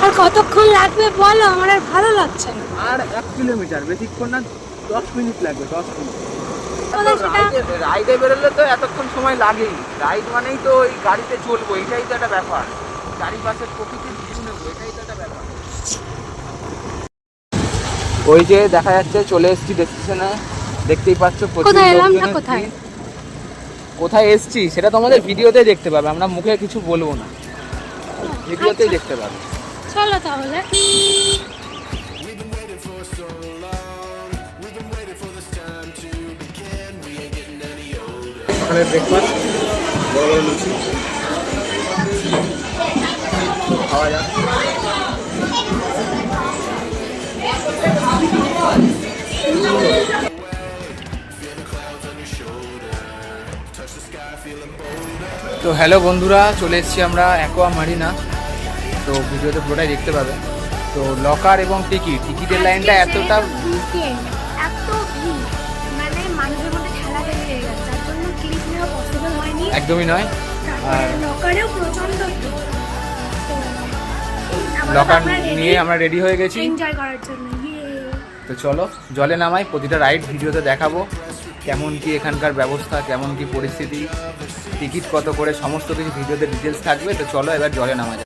আর কতক্ষণ লাগবে বলো, আমার আর ভালো লাগছে না। আর 1 কিলোমিটার, বেশিক্ষণ না, 10 মিনিট লাগবে, 10 মিনিট। রাইডে বেরোলে তো এতক্ষণ সময় লাগেই। রাইড মানেই তো ওই গাড়িতে চলবো, এটাই তো একটা ব্যাপার। চারিপাশের প্রকৃতির ভিউ নেবো, এটাই তো একটা ব্যাপার। ওই যে দেখা যাচ্ছে চলে এসেছি ডেস্টিনেশনে, দেখতেই পাচ্ছ। কোথায় এলাম না কোথায়? কোথায় এসেছি সেটা তোমাদের ভিডিওতে দেখতে পাবে, আমরা মুখে কিছু বলবো না, ভিডিওতেই দেখতে পাবে। চলো তাহলে। সকালের ব্রেকফাস্ট, বড় বড় লুচি খাওয়া যাক। তো হ্যালো বন্ধুরা, চলে এসেছি আমরা অ্যাকোয়া মারিনা। তো ভিডিওতে পুরোটাই দেখতে পাবে। তো লকার এবং টিকিটের লাইনটা এতটা এত ভিড়, মানে মানুষের মধ্যে ঠেলা ঠেলি হয়ে গেছে, তার জন্য ক্লিপ নেওয়া পসিবল হয়নি। একদমই নয়। আর লকারেও প্রচন্ড ভিড়। লকার নিয়ে আমরা রেডি হয়ে গেছি এনজয় করার জন্য। তো চলো জলে নামাই, প্রতিটা রাইড ভিডিওতে দেখাবো কেমন কি এখানকার ব্যবস্থা, কেমন কি পরিস্থিতি, টিকিট কত করে, সমস্ত কিছু ভিডিওতে ডিটেলস থাকবে। তো চলো এবার জলে নামা যাবে।